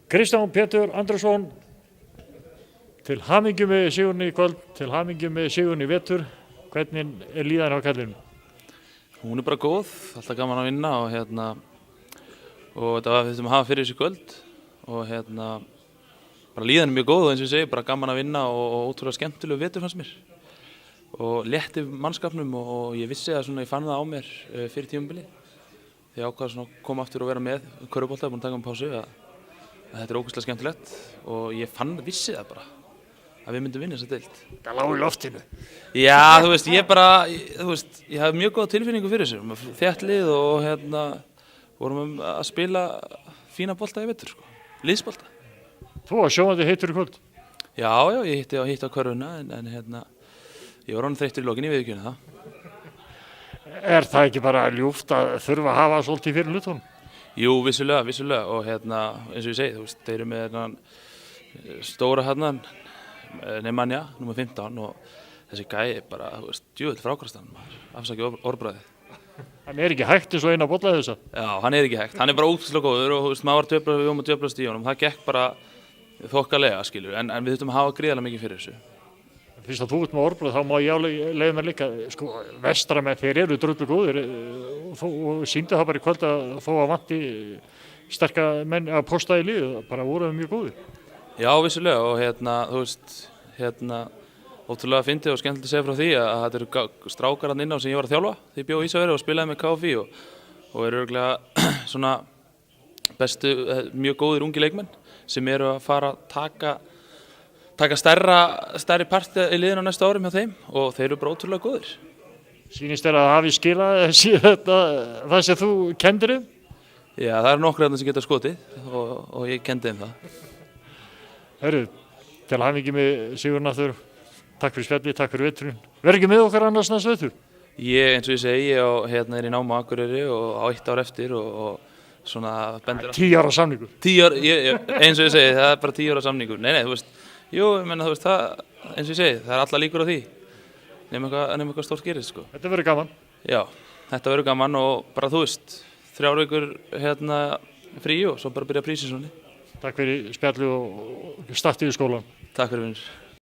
Kristján Pétur Andrésson, til hamingju með sigurinn í kvöld, til hamingju með sigurinn í vetur. Hvernig líðan á kallinu? Hún bara góð, alltaf gaman að vinna og þetta var þetta að hafa fyrir þessu kvöld og bara líðan mjög góð og eins og ég segi, bara gaman að vinna og ótrúlega skemmtilegu vetur fannst mér og létti mannskapnum og ég vissi að ég fann það á mér fyrir tímabili þegar ég ákvað að koma aftur og vera með körfubolta, búin að taka pásu að þetta er ógeðslega skemmtilegt og ég vissi það bara að við myndum vinna þessa deild. Það lá í loftinu. Já, ég hafði mjög góða tilfinningu fyrir þessu, þétt lið og vorum að spila fína bolta í vetur, liðsbolta. Þú var sjóðandi heitur í kvöld? Já, ég hitti á körfuna en ég var orðinn þreyttur í lokin, ég viðurkenni það. Er það ekki bara ljúft að þurfa að hafa svolítið fyrir hlutunum? Jú, vissulega og eins og ég segi, þeir eru með stóra Nemanja, nr. 15 og þessi gæi er bara, djöfull frákvæmstan, afsakið orðbragðið. Hann er ekki hægt eins og eina bolla þessa? Já, hann er ekki hægt, hann er bara ótrúlega góður og við vorum að djöflast í honum, það gekk bara þokkalega, skilur, en við þurftum að hafa gríðarlega mikið fyrir þessu. Fyrst að þú ert með orðbragð, þá má ég leyfa mér líka, vestramenn, þeir eru drullu góðir og sýndu það bara í kvöld að þó að vanti sterka menn að posta í lið, bara voruð mjög góðir. Já, vissulega og ótrúlega fyndið og skemmtilegt að segja frá því að þetta eru strákar þarna inn á sem ég var að þjálfa þegar ég bjó í Ísafirði og spilaði með KFÍ og eru örugglega bestu, mjög góðir ungi leikmenn sem eru að fara að taka stærri part í liðinu á næsta árum hjá þeim og þeir eru bara ótrúlega góðir. Sýnist þér að hafi skilað það sem þú kenndir þeim? Já, það eru nokkrir þarna sem geta skotið og ég kenndi þeim það. Herru, til hamingju með sigurinn aftur. Takk fyrir spjallið, takk fyrir veturinn. Verð ekki með okkar annars næst vetur? Eins og ég segi, ég er í námi á Akureyri og á 1 ár eftir og svona bendir á. 10 ára samningur? 10 ár, eins og ég segi, það er bara 10 ára samningur. Nei, þú veist, jú, ég menna, þú veist, eins og ég segi, það er alla líkur á því. Nefnum eitthvað stórt gerist, sko. Þetta verður gaman? Já, þetta verður gaman og bara, þú veist, 3 vikur frí og svo bara byrja prísinsónni. Takk fyrir spjallið og startið í skólan. Takk fyrir vinur.